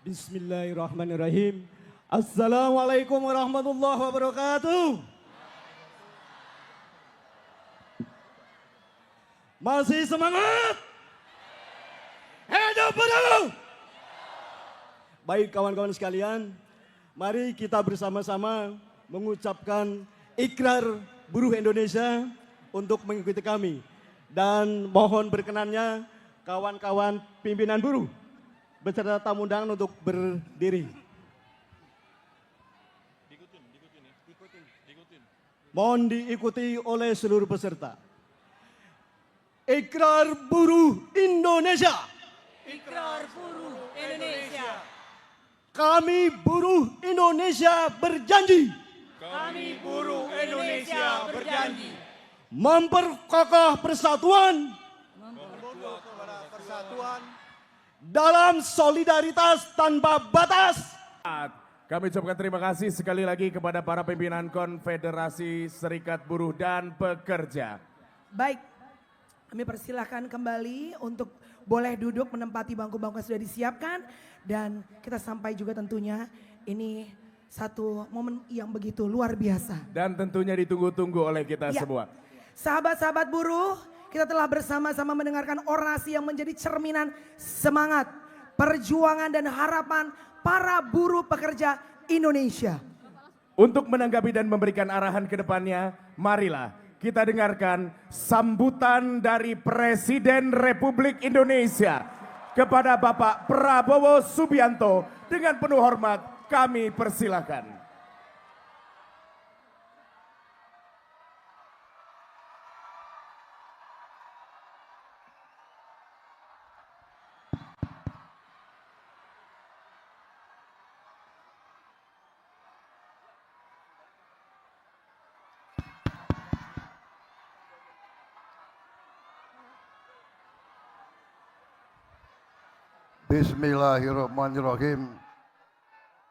Bismillahirrahmanirrahim. Assalamualaikum warahmatullahi wabarakatuh. Masih semangat? Hidup buruh! Baik kawan-kawan sekalian, mari kita bersama-sama mengucapkan ikrar buruh Indonesia untuk mengikuti kami. Dan mohon berkenannya kawan-kawan pimpinan buruh beserta tamu undangan untuk berdiri. Mohon diikuti oleh seluruh peserta. Ikrar buruh Indonesia. Ikrar buruh Indonesia. Kami buruh Indonesia berjanji. Kami buruh Indonesia berjanji. Memperkokoh persatuan. Dalam solidaritas tanpa batas. Kami ucapkan terima kasih sekali lagi kepada para pimpinan Konfederasi Serikat Buruh dan Pekerja. Baik, kami persilahkan kembali untuk boleh duduk menempati bangku-bangku yang sudah disiapkan. Dan kita sampai juga tentunya ini satu momen yang begitu luar biasa. Dan tentunya ditunggu-tunggu oleh kita semua. Sahabat-sahabat buruh, kita telah bersama-sama mendengarkan orasi yang menjadi cerminan semangat, perjuangan dan harapan para buruh pekerja Indonesia. Untuk menanggapi dan memberikan arahan ke depannya, marilah kita dengarkan sambutan dari Presiden Republik Indonesia kepada Bapak Prabowo Subianto. Dengan penuh hormat kami persilakan. Bismillahirrahmanirrahim.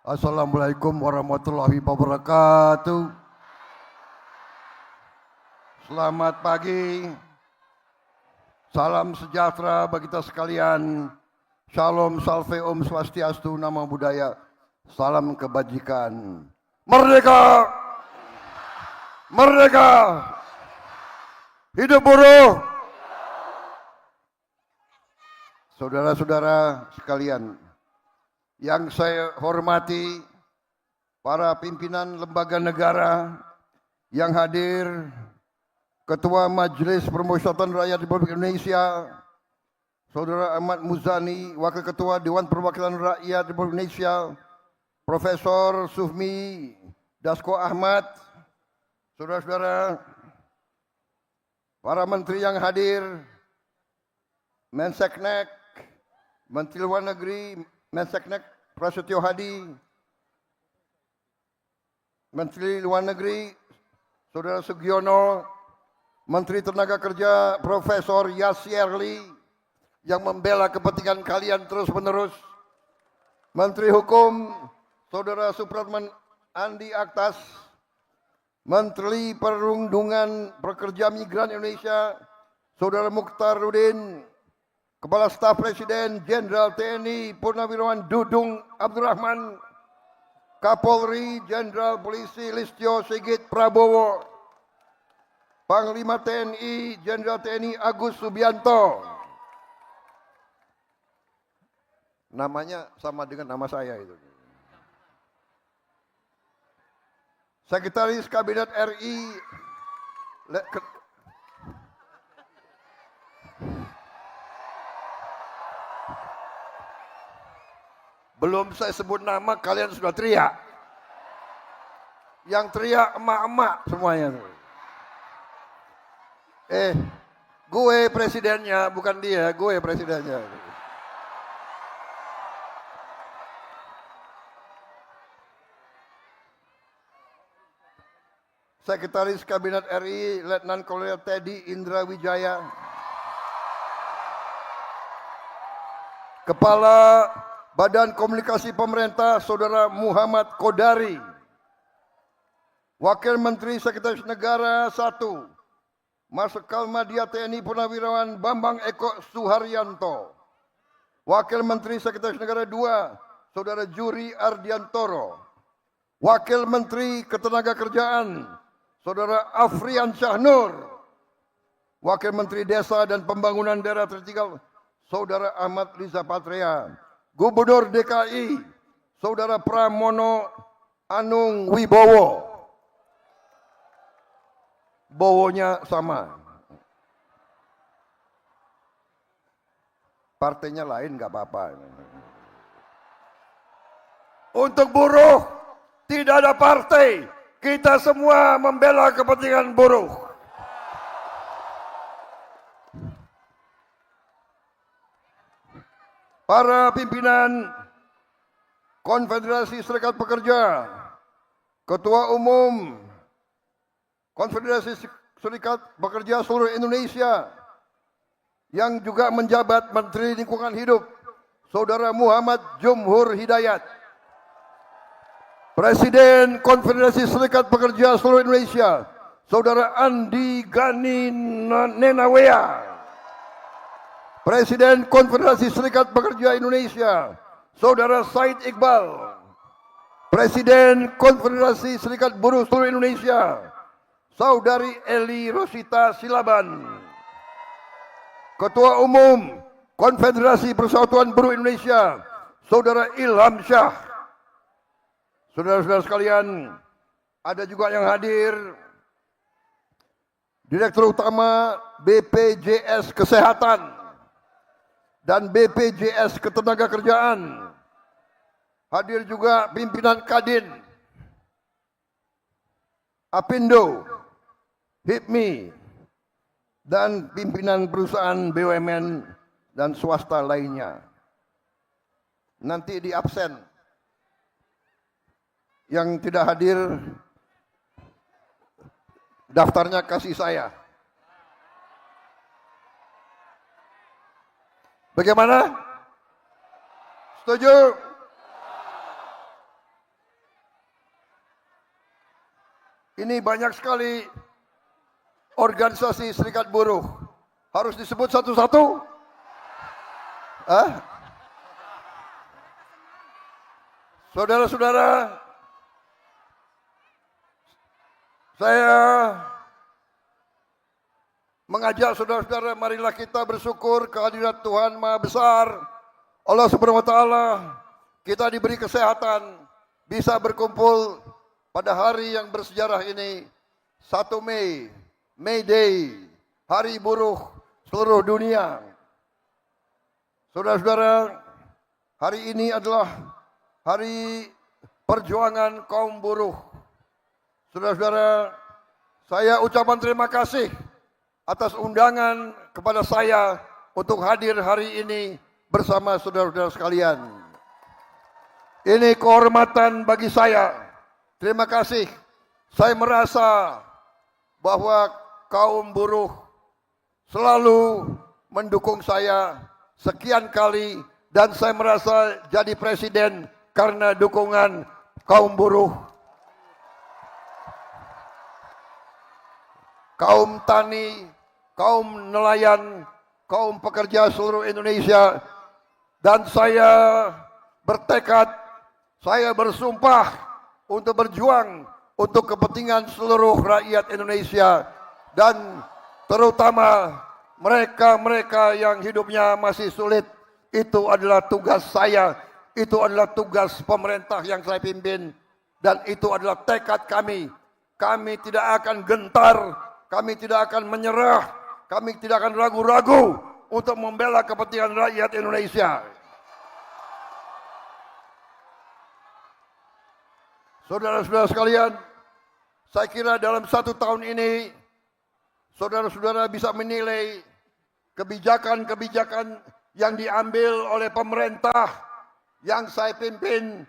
Assalamualaikum warahmatullahi wabarakatuh. Selamat pagi. Salam sejahtera bagi kita sekalian. Shalom, salve, om swastiastu, namo buddhaya. Salam kebajikan. Merdeka! Merdeka! Hidup buruh! Saudara-saudara sekalian, yang saya hormati, para pimpinan lembaga negara yang hadir, Ketua Majelis Permusyawaratan Rakyat Republik Indonesia, Saudara Ahmad Muzani, Wakil Ketua Dewan Perwakilan Rakyat Republik Indonesia, Profesor Sufmi Dasko Ahmad, saudara-saudara, para menteri yang hadir, Menseknek, Menteri Luar Negeri, Menseknek Prasetyo Hadi, Menteri Luar Negeri, Saudara Sugiono, Menteri Tenaga Kerja Profesor Yasierli, yang membela kepentingan kalian terus-menerus, Menteri Hukum, Saudara Supratman Andi Aktas, Menteri Perlindungan Pekerja Migran Indonesia, Saudara Mukhtar Rudin, Kepala Staf Presiden Jenderal TNI Purnawirawan Dudung Abdurrahman, Kapolri Jenderal Polisi Listio Sigit Prabowo, Panglima TNI Jenderal TNI Agus Subianto. Namanya sama dengan nama saya itu. Sekretaris Kabinet RI belum saya sebut nama, kalian sudah teriak. Yang teriak emak-emak semuanya. Gue presidennya, bukan dia, gue presidennya. Sekretaris Kabinet RI Letnan Kolonel Teddy Indra Wijaya. Kepala Badan Komunikasi Pemerintah Saudara Muhammad Kodari. Wakil Menteri Sekretaris Negara 1 Marsikal Madya TNI Purnawirawan Bambang Eko Suharyanto. Wakil Menteri Sekretaris Negara 2 Saudara Juri Ardiantoro. Wakil Menteri Ketenagakerjaan, Saudara Afrian Syahnur. Wakil Menteri Desa dan Pembangunan Daerah Tertinggal, Saudara Ahmad Riza Patria. Gubernur DKI, Saudara Pramono Anung Wibowo. Bowonya sama. Partainya lain nggak apa-apa. Untuk buruh tidak ada partai. Kita semua membela kepentingan buruh. Para pimpinan Konfederasi Serikat Pekerja, Ketua Umum Konfederasi Serikat Pekerja seluruh Indonesia, yang juga menjabat Menteri Lingkungan Hidup, Saudara Muhammad Jumhur Hidayat. Presiden Konfederasi Serikat Pekerja seluruh Indonesia, Saudara Andi Gani Nenawea. Presiden Konfederasi Serikat Pekerja Indonesia, Saudara Said Iqbal. Presiden Konfederasi Serikat Buruh seluruh Indonesia, Saudari Eli Rosita Silaban. Ketua Umum Konfederasi Persatuan Buruh Indonesia, Saudara Ilham Syah. Saudara-saudara sekalian, ada juga yang hadir Direktur Utama BPJS Kesehatan dan BPJS Ketenagakerjaan. Hadir juga pimpinan Kadin, Apindo, HIPMI, dan pimpinan perusahaan BUMN dan swasta lainnya. Nanti di absen. Yang tidak hadir, daftarnya kasih saya. Bagaimana? Setuju? Ini banyak sekali organisasi serikat buruh. Harus disebut satu-satu? Saudara-saudara, saya mengajak saudara-saudara, marilah kita bersyukur kehadirat Tuhan Maha Besar, Allah Subhanahu wa Ta'ala. Kita diberi kesehatan, bisa berkumpul pada hari yang bersejarah ini, 1 Mei, May Day, Hari Buruh seluruh dunia. Saudara-saudara, hari ini adalah hari perjuangan kaum buruh. Saudara-saudara, saya ucapan terima kasih atas undangan kepada saya untuk hadir hari ini bersama saudara-saudara sekalian. Ini kehormatan bagi saya. Terima kasih. Saya merasa bahwa kaum buruh selalu mendukung saya sekian kali, dan saya merasa jadi presiden karena dukungan kaum buruh. Kaum tani, kaum nelayan, kaum pekerja seluruh Indonesia. Dan saya bertekad, saya bersumpah untuk berjuang untuk kepentingan seluruh rakyat Indonesia. Dan terutama mereka-mereka yang hidupnya masih sulit. Itu adalah tugas saya, itu adalah tugas pemerintah yang saya pimpin. Dan itu adalah tekad kami. Kami tidak akan gentar, kami tidak akan menyerah, kami tidak akan ragu-ragu untuk membela kepentingan rakyat Indonesia. Saudara-saudara sekalian, saya kira dalam 1 tahun ini, saudara-saudara bisa menilai kebijakan-kebijakan yang diambil oleh pemerintah yang saya pimpin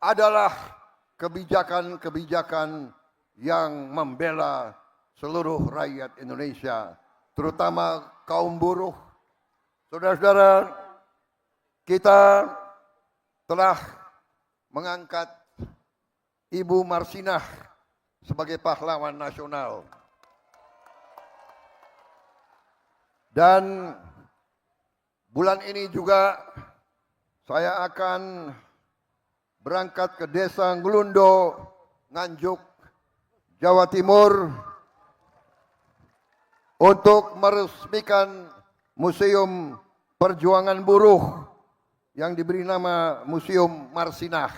adalah kebijakan-kebijakan yang membela seluruh rakyat Indonesia, terutama kaum buruh. Saudara-saudara, kita telah mengangkat Ibu Marsinah sebagai pahlawan nasional. Dan bulan ini juga saya akan berangkat ke desa Nglundo, Nganjuk, Jawa Timur untuk meresmikan Museum Perjuangan Buruh yang diberi nama Museum Marsinah.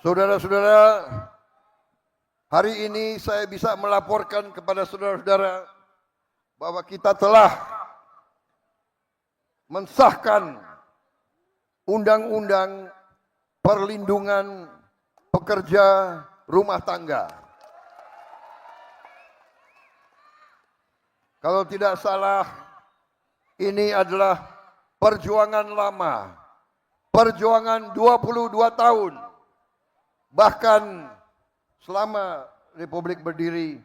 Saudara-saudara, hari ini saya bisa melaporkan kepada saudara-saudara bahwa kita telah mensahkan Undang-Undang Perlindungan Pekerja Rumah Tangga. Kalau tidak salah, ini adalah perjuangan lama, perjuangan 22 tahun. Bahkan selama Republik berdiri,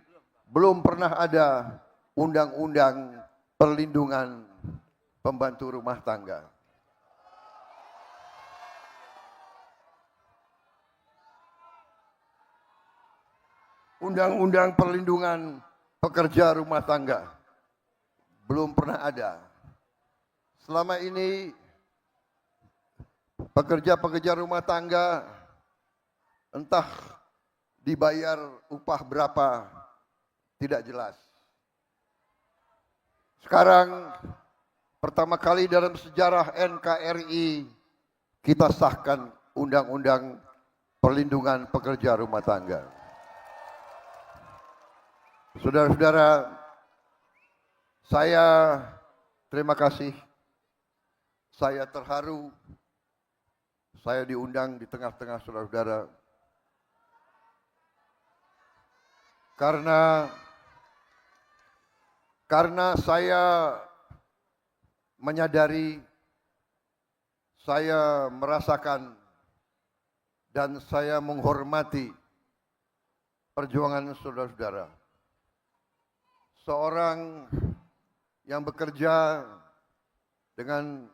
belum pernah ada undang-undang perlindungan pembantu rumah tangga. Undang-undang perlindungan pekerja rumah tangga belum pernah ada. Selama ini pekerja-pekerja rumah tangga entah dibayar upah berapa tidak jelas. Sekarang pertama kali dalam sejarah NKRI kita sahkan Undang-Undang Perlindungan Pekerja Rumah Tangga. Saudara-saudara, saya terima kasih. Saya terharu. Saya diundang di tengah-tengah saudara-saudara. Karena saya menyadari, saya merasakan, dan saya menghormati perjuangan saudara-saudara. Seorang yang bekerja dengan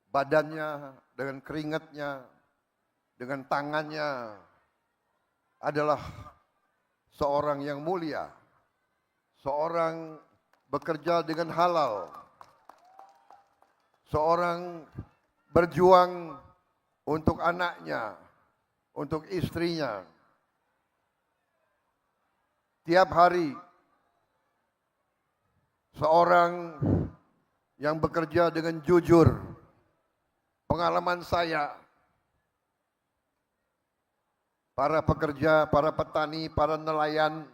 badannya, dengan keringatnya, dengan tangannya adalah seorang yang mulia. Seorang bekerja dengan halal. Seorang berjuang untuk anaknya, untuk istrinya. Tiap hari seorang yang bekerja dengan jujur. Pengalaman saya, para pekerja, para petani, para nelayan,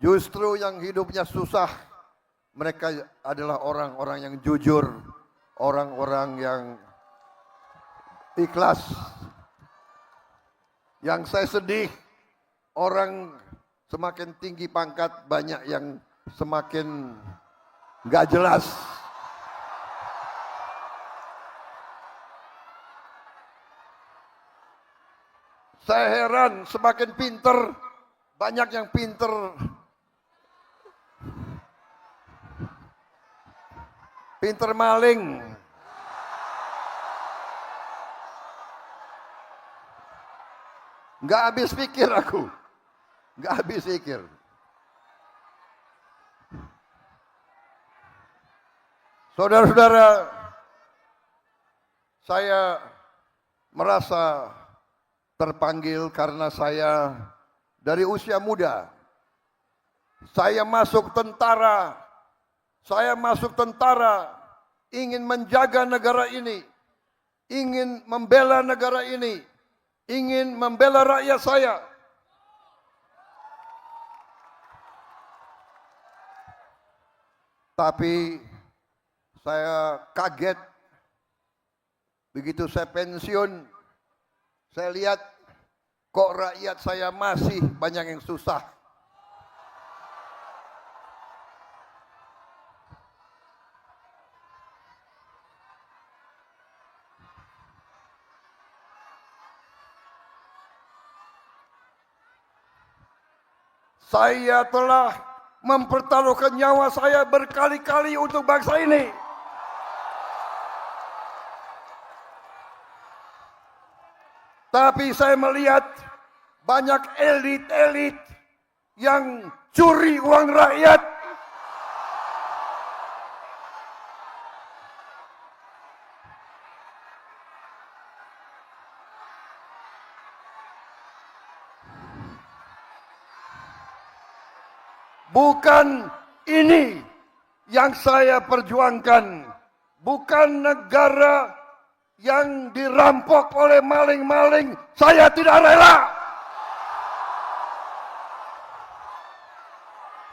justru yang hidupnya susah, mereka adalah orang-orang yang jujur, orang-orang yang ikhlas. Yang saya sedih, orang semakin tinggi pangkat, banyak yang semakin nggak jelas. Saya heran, semakin pinter, banyak yang pinter. Pinter maling. Nggak habis pikir aku. Nggak habis pikir. Saudara-saudara, saya merasa terpanggil karena saya dari usia muda. Saya masuk tentara. Saya masuk tentara ingin menjaga negara ini. Ingin membela negara ini. Ingin membela rakyat saya. Tapi saya kaget begitu saya pensiun, saya lihat kok rakyat saya masih banyak yang susah. Saya telah mempertaruhkan nyawa saya berkali-kali untuk bangsa ini. Tapi saya melihat banyak elit-elit yang curi uang rakyat. Bukan ini yang saya perjuangkan. Bukan negara yang dirampok oleh maling-maling. Saya tidak rela.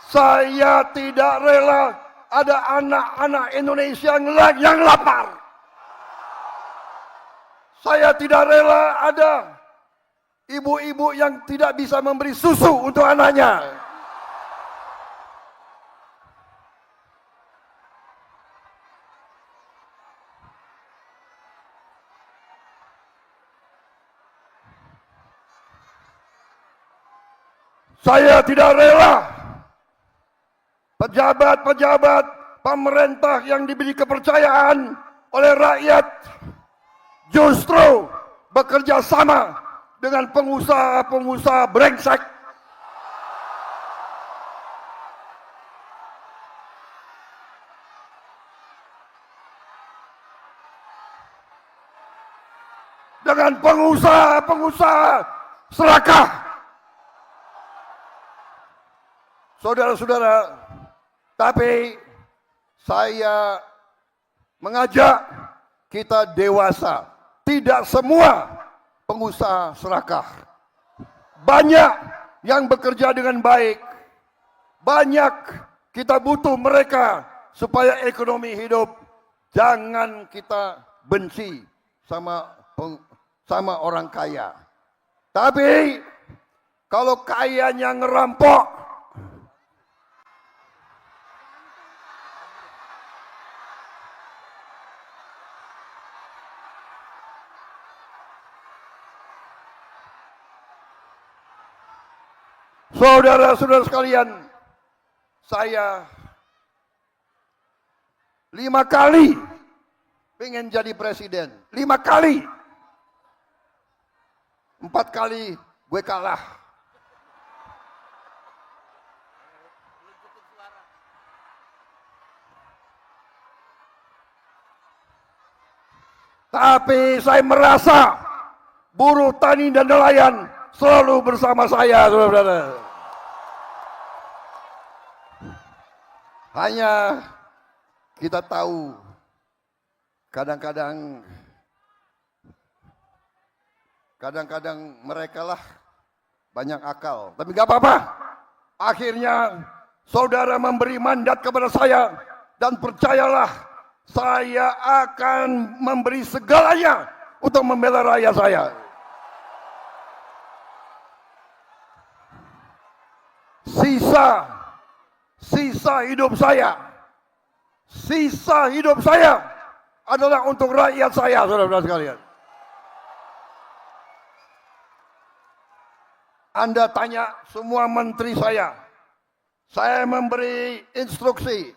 Saya tidak rela ada anak-anak Indonesia yang lapar. Saya tidak rela ada ibu-ibu yang tidak bisa memberi susu untuk anaknya. Saya tidak rela pejabat-pejabat pemerintah yang diberi kepercayaan oleh rakyat justru bekerja sama dengan pengusaha-pengusaha brengsek. Dengan pengusaha-pengusaha serakah. Saudara-saudara, tapi saya mengajak kita dewasa. Tidak semua pengusaha serakah. Banyak yang bekerja dengan baik. Banyak kita butuh mereka supaya ekonomi hidup. Jangan kita benci sama orang kaya. Tapi kalau kayanya ngerampok, saudara-saudara sekalian, saya 5 kali pengen jadi presiden. 5 kali. 4 kali gue kalah. Tapi saya merasa buruh tani dan nelayan selalu bersama saya, saudara-saudara. Hanya kita tahu kadang-kadang mereka lah banyak akal. Tapi gak apa-apa. Akhirnya saudara memberi mandat kepada saya dan percayalah saya akan memberi segalanya untuk membela rakyat saya. Sisa hidup saya adalah untuk rakyat saya, saudara-saudara sekalian. Anda tanya semua menteri saya memberi instruksi.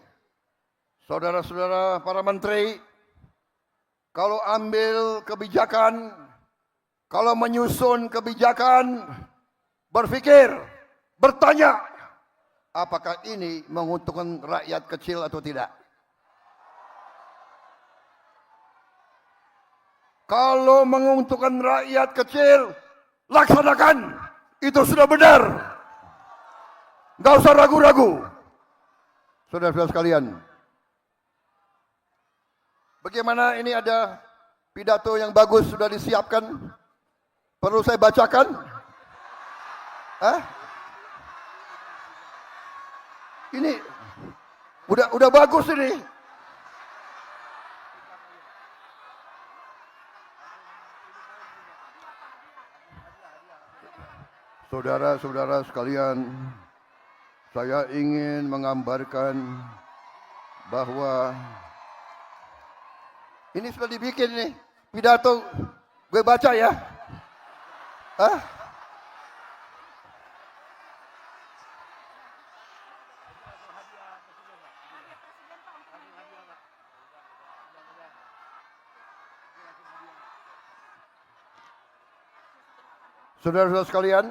Saudara-saudara para menteri, kalau ambil kebijakan, kalau menyusun kebijakan, berpikir, bertanya, apakah ini menguntungkan rakyat kecil atau tidak? Kalau menguntungkan rakyat kecil, laksanakan. Itu sudah benar. Nggak usah ragu-ragu. Saudara-saudara sekalian, bagaimana ini ada pidato yang bagus sudah disiapkan? Perlu saya bacakan? Ini udah bagus ini. Saudara-saudara sekalian, saya ingin menggambarkan bahwa ini sudah dibikin nih pidato, gue baca ya. Saudara-saudara sekalian,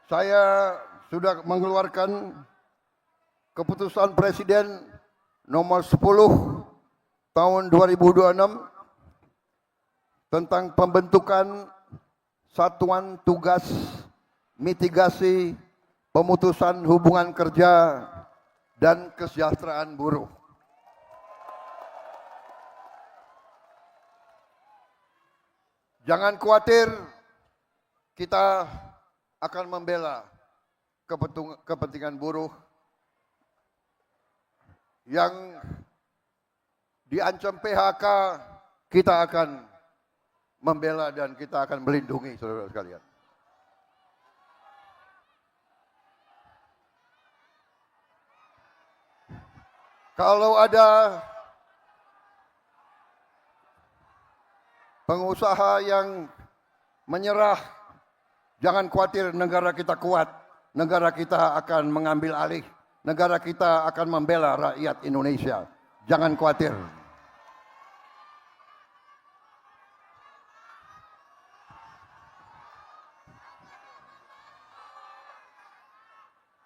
saya sudah mengeluarkan keputusan Presiden nomor 10 tahun 2026 tentang pembentukan Satuan Tugas Mitigasi Pemutusan Hubungan Kerja dan Kesejahteraan Buruh. Jangan khawatir, kita akan membela kepentingan buruh yang diancam PHK, kita akan membela dan kita akan melindungi saudara sekalian. Kalau ada pengusaha yang menyerah, jangan khawatir, negara kita kuat. Negara kita akan mengambil alih. Negara kita akan membela rakyat Indonesia. Jangan khawatir.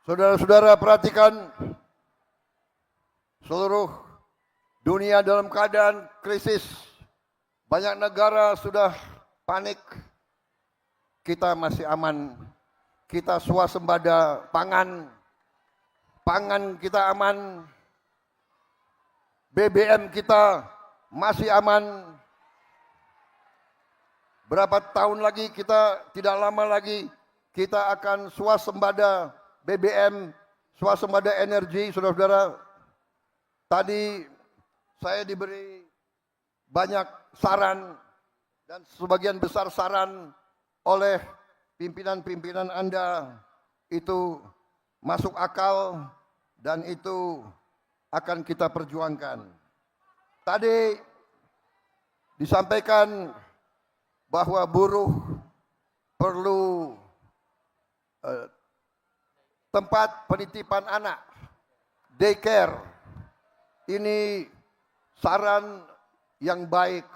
Saudara-saudara, perhatikan, seluruh dunia dalam keadaan krisis. Banyak negara sudah panik. Kita masih aman. Kita swasembada pangan. Pangan kita aman. BBM kita masih aman. Berapa tahun lagi kita, tidak lama lagi, kita akan swasembada BBM, swasembada energi, saudara-saudara. Tadi saya diberi banyak saran dan sebagian besar saran oleh pimpinan-pimpinan Anda itu masuk akal dan itu akan kita perjuangkan. Tadi disampaikan bahwa buruh perlu tempat penitipan anak, daycare. Ini saran yang baik.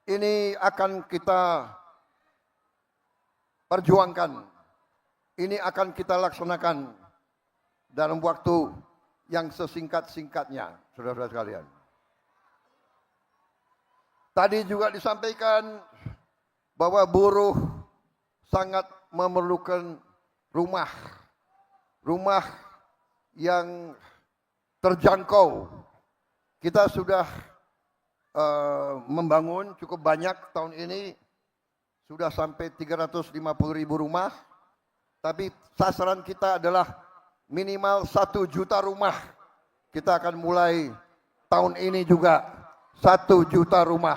Ini akan kita perjuangkan. Ini akan kita laksanakan dalam waktu yang sesingkat-singkatnya, saudara-saudara sekalian. Tadi juga disampaikan bahwa buruh sangat memerlukan rumah. Rumah yang terjangkau. Kita sudah membangun cukup banyak tahun ini, sudah sampai 350.000 rumah, tapi sasaran kita adalah minimal 1 juta rumah. Kita akan mulai tahun ini juga 1 juta rumah.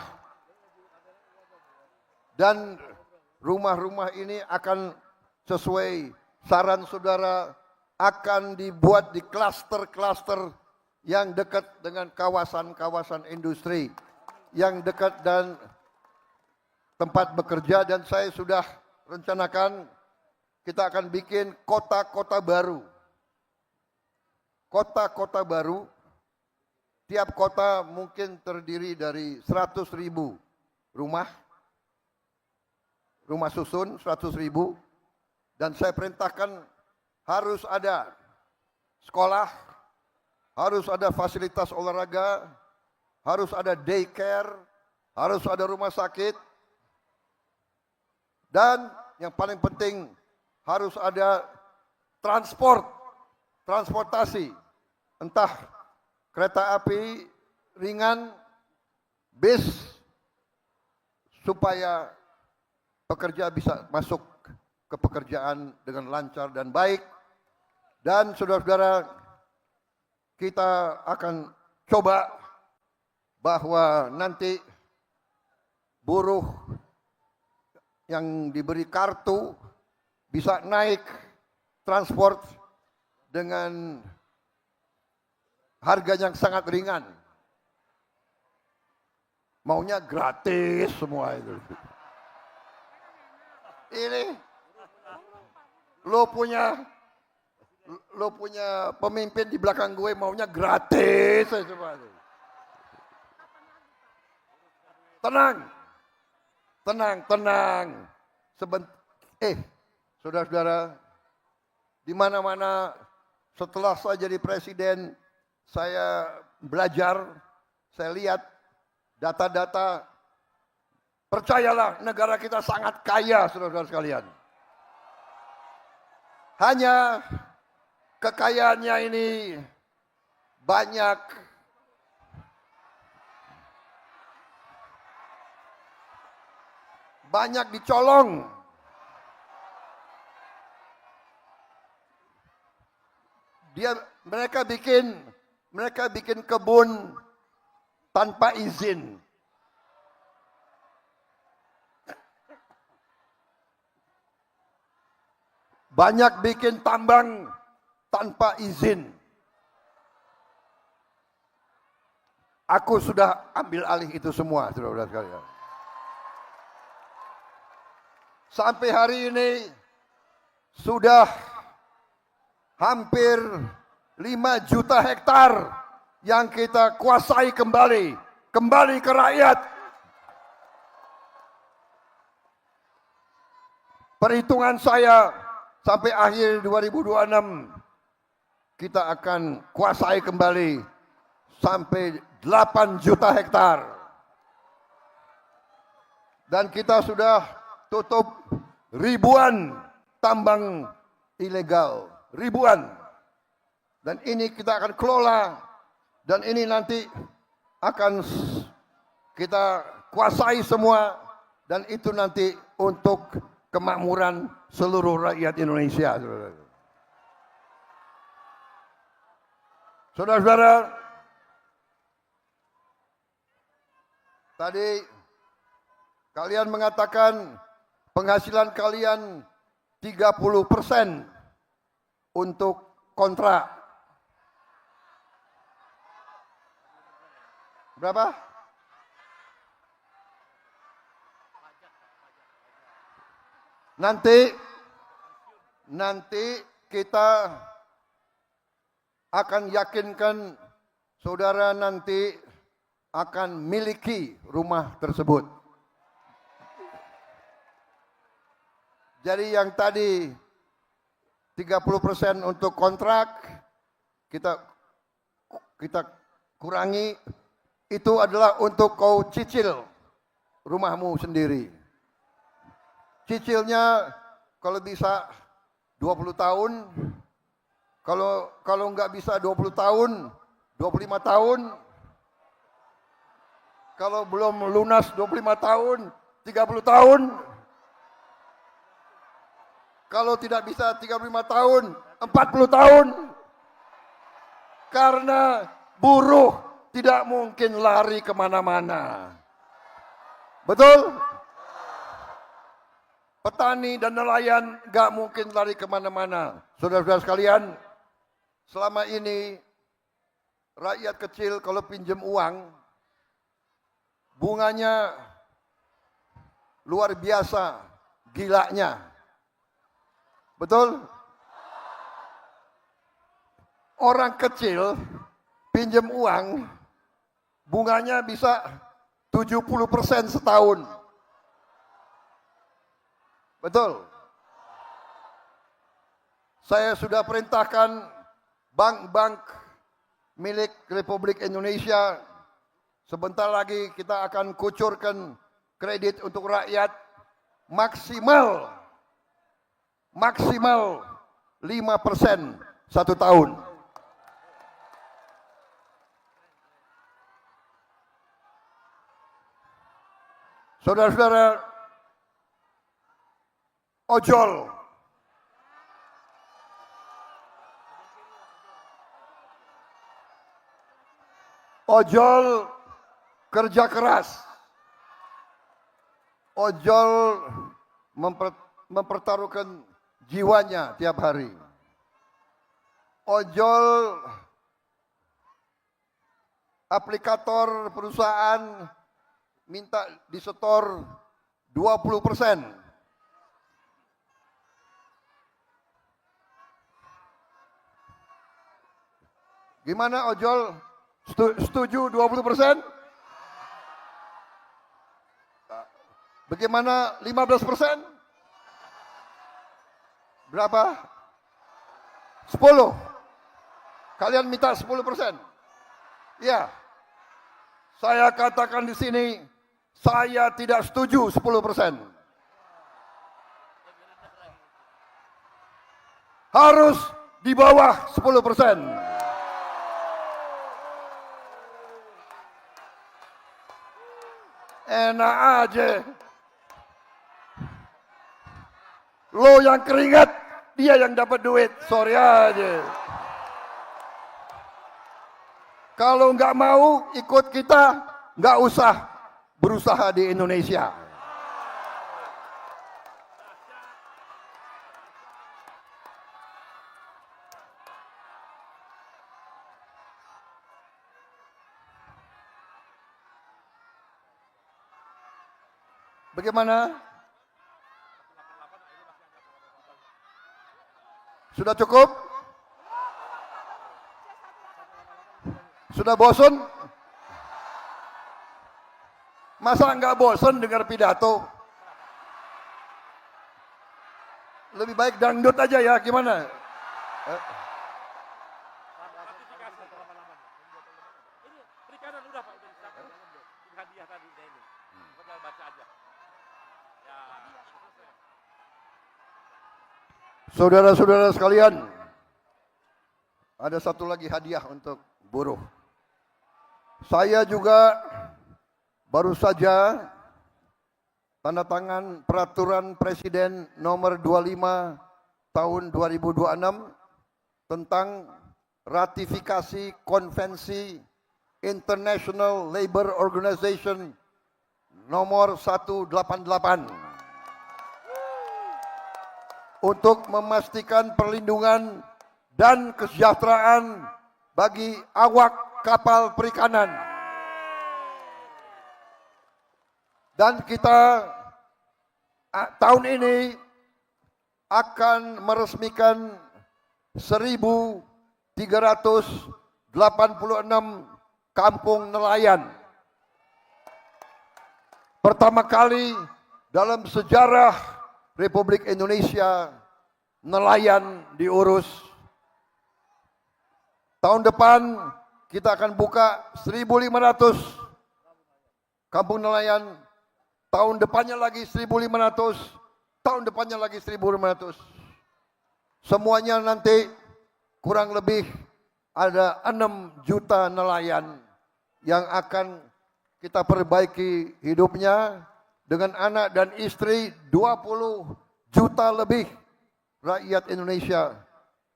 Dan rumah-rumah ini akan sesuai saran saudara, akan dibuat di klaster-klaster yang dekat dengan kawasan-kawasan industri, yang dekat dan tempat bekerja. Dan saya sudah rencanakan kita akan bikin kota-kota baru. Kota-kota baru, tiap kota mungkin terdiri dari 100.000 rumah, rumah susun 100.000, dan saya perintahkan harus ada sekolah, harus ada fasilitas olahraga, harus ada daycare, harus ada rumah sakit, dan yang paling penting harus ada transportasi, entah kereta api ringan, bis, supaya pekerja bisa masuk ke pekerjaan dengan lancar dan baik. Dan saudara-saudara, kita akan coba bahwa nanti buruh yang diberi kartu bisa naik transport dengan harga yang sangat ringan. Maunya gratis semua itu. Ini lo punya pemimpin di belakang gue maunya gratis semua. Tenang. Saudara-saudara, di mana-mana setelah saya jadi presiden, saya belajar, saya lihat data-data Percayalah, negara kita sangat kaya, saudara-saudara sekalian. Hanya kekayaannya ini banyak dicolong. Mereka bikin kebun tanpa izin. Banyak bikin tambang tanpa izin. Aku sudah ambil alih itu semua, saudara-saudara sekalian. Sampai hari ini sudah hampir 5 juta hektar yang kita kuasai kembali ke rakyat. Perhitungan saya sampai akhir 2026 kita akan kuasai kembali sampai 8 juta hektar. Dan kita sudah tutup ribuan tambang ilegal, ribuan. Dan ini kita akan kelola, dan ini nanti akan kita kuasai semua, dan itu nanti untuk kemakmuran seluruh rakyat Indonesia. Saudara-saudara, tadi kalian mengatakan penghasilan kalian 30% untuk kontrak. Berapa? Nanti kita akan yakinkan saudara nanti akan miliki rumah tersebut. Jadi yang tadi 30% untuk kontrak kita kurangi, itu adalah untuk kau cicil rumahmu sendiri. Cicilnya kalau bisa 20 tahun, kalau nggak bisa 20 tahun, 25 tahun, kalau belum lunas 25 tahun, 30 tahun, kalau tidak bisa 35 tahun, 40 tahun, karena buruh tidak mungkin lari kemana-mana. Betul? Petani dan nelayan gak mungkin lari kemana-mana. Saudara-saudara sekalian, selama ini rakyat kecil kalau pinjam uang, bunganya luar biasa, gilanya. Betul? Orang kecil pinjam uang, bunganya bisa 70% setahun. Betul. Saya sudah perintahkan bank-bank milik Republik Indonesia, sebentar lagi kita akan kucurkan kredit untuk rakyat maksimal 5% 1 tahun. Saudara-saudara, ojol kerja keras, ojol mempertaruhkan jiwanya tiap hari, ojol aplikator perusahaan minta disetor 20%. Gimana ojol? Setuju 20%? Bagaimana 15%? Berapa? 10. Kalian minta 10%? Ya. Saya katakan di sini, saya tidak setuju 10%. Harus di bawah 10%. Enak aja. Lo yang keringat, dia yang dapat duit. Sorry aja. Kalau nggak mau ikut kita, nggak usah berusaha di Indonesia. Bagaimana? Sudah cukup? Sudah bosan? Masa nggak bosan dengar pidato? Lebih baik dangdut aja ya, gimana? Saudara-saudara sekalian, ada satu lagi hadiah untuk buruh. Saya juga baru saja tanda tangan peraturan Presiden nomor 25 tahun 2026 tentang ratifikasi konvensi International Labour Organization nomor 188 untuk memastikan perlindungan dan kesejahteraan bagi awak kapal perikanan. Dan kita tahun ini akan meresmikan 1.386 kampung nelayan. Pertama kali dalam sejarah Republik Indonesia nelayan diurus. Tahun depan kita akan buka 1.500 kampung nelayan. Tahun depannya lagi 1.500. Tahun depannya lagi 1.500. Semuanya nanti kurang lebih ada 6 juta nelayan yang akan kita perbaiki hidupnya. Dengan anak dan istri 20 juta lebih rakyat Indonesia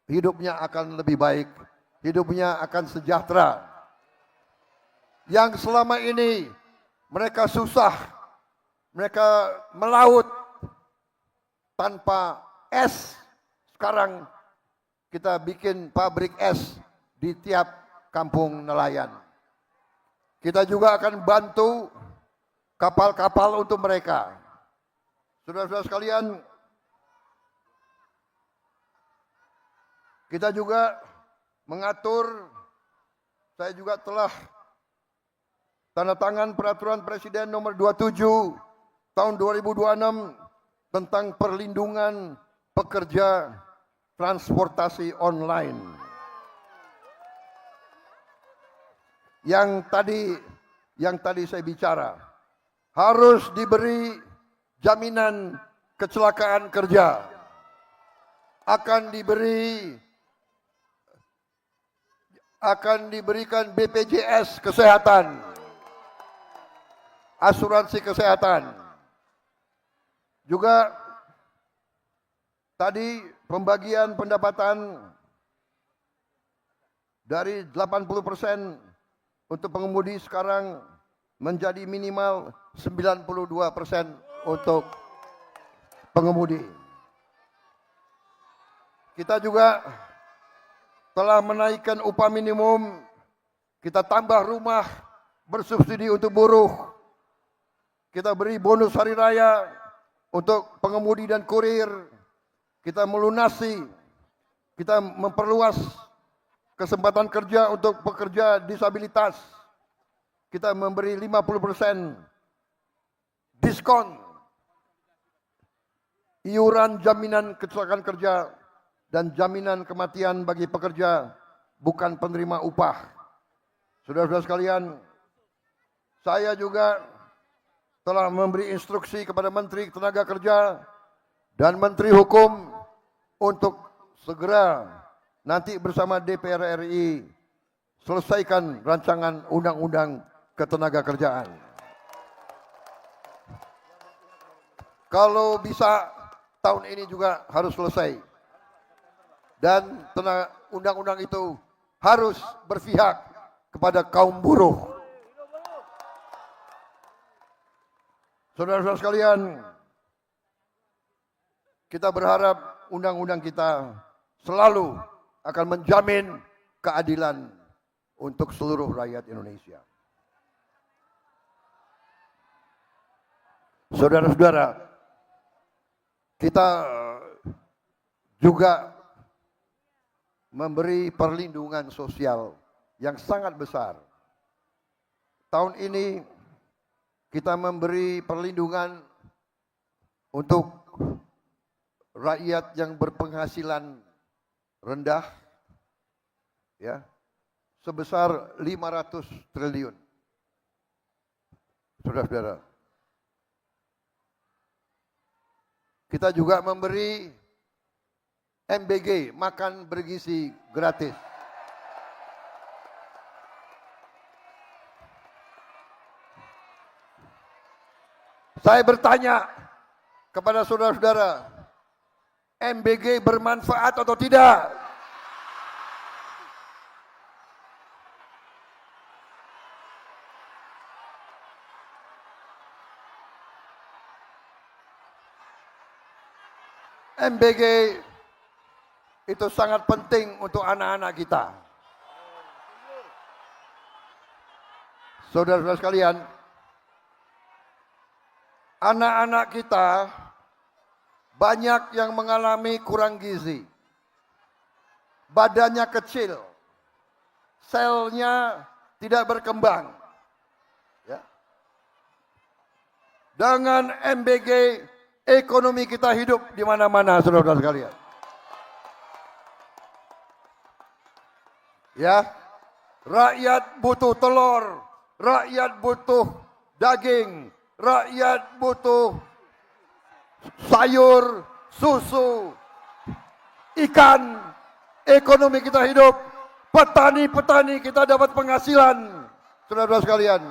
hidupnya akan lebih baik, hidupnya akan sejahtera. Yang selama ini mereka susah, mereka melaut tanpa es, sekarang kita bikin pabrik es di tiap kampung nelayan. Kita juga akan bantu kapal-kapal untuk mereka. Saudara-saudara sekalian, kita juga mengatur, saya juga telah tanda tangan peraturan Presiden nomor 27 tahun 2026 tentang perlindungan pekerja transportasi online. Yang tadi saya bicara, harus diberi jaminan kecelakaan kerja, akan diberikan BPJS kesehatan, asuransi kesehatan. Juga tadi pembagian pendapatan dari 80% untuk pengemudi sekarang menjadi minimal 92% untuk pengemudi. Kita juga telah menaikkan upah minimum, kita tambah rumah bersubsidi untuk buruh, kita beri bonus hari raya untuk pengemudi dan kurir, kita melunasi, kita memperluas kesempatan kerja untuk pekerja disabilitas, kita memberi 50% diskon iuran jaminan kecelakaan kerja dan jaminan kematian bagi pekerja bukan penerima upah. Saudara-saudara sekalian, saya juga telah memberi instruksi kepada Menteri Tenaga Kerja dan Menteri Hukum untuk segera nanti bersama DPR RI selesaikan rancangan undang-undang ketenagakerjaan. Kalau bisa tahun ini juga harus selesai. Dan undang-undang itu harus berpihak kepada kaum buruh. Saudara-saudara sekalian, kita berharap undang-undang kita selalu akan menjamin keadilan untuk seluruh rakyat Indonesia. Saudara-saudara, kita juga memberi perlindungan sosial yang sangat besar. Tahun ini kita memberi perlindungan untuk rakyat yang berpenghasilan rendah, ya, sebesar 500 triliun. Saudara-saudara, kita juga memberi MBG, makan bergizi gratis. Saya bertanya kepada saudara-saudara, MBG bermanfaat atau tidak? MBG itu sangat penting untuk anak-anak kita. Saudara-saudara sekalian, anak-anak kita banyak yang mengalami kurang gizi. Badannya kecil, selnya tidak berkembang. Ya. Dengan MBG, ekonomi kita hidup di mana-mana, saudara-saudara sekalian. Ya, rakyat butuh telur, rakyat butuh daging, rakyat butuh sayur, susu, ikan. Ekonomi kita hidup, petani-petani kita dapat penghasilan, saudara-saudara sekalian.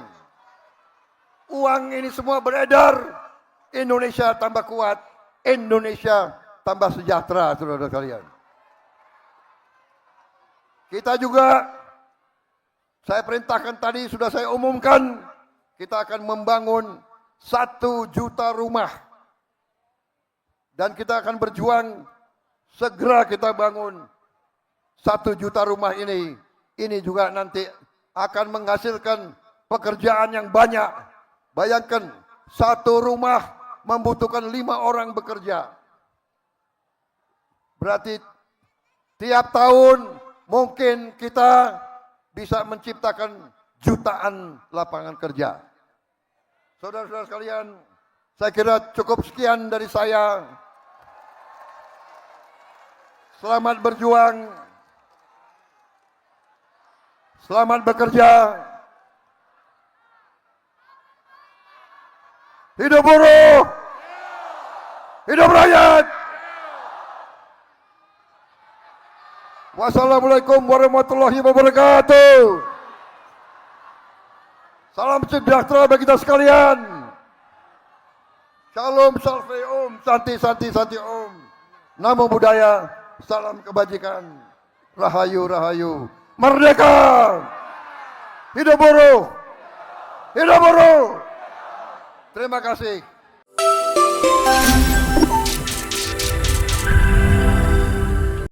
Uang ini semua beredar, Indonesia tambah kuat, Indonesia tambah sejahtera, saudara-saudara sekalian. Kita juga, saya perintahkan tadi, sudah saya umumkan, kita akan membangun 1 juta rumah. Dan kita akan berjuang, segera kita bangun 1 juta rumah ini. Ini juga nanti akan menghasilkan pekerjaan yang banyak. Bayangkan, 1 rumah membutuhkan 5 orang bekerja. Berarti tiap tahun mungkin kita bisa menciptakan jutaan lapangan kerja. Saudara-saudara sekalian, saya kira cukup sekian dari saya. Selamat berjuang. Selamat bekerja. Hidup buruh. Hidup rakyat. Wassalamualaikum warahmatullahi wabarakatuh. Salam sejahtera bagi kita sekalian. Shalom, salve om, santi, santi, santi om. Namo Buddhaya, salam kebajikan. Rahayu, rahayu. Merdeka. Hidup buruh. Hidup buruh. Terima kasih.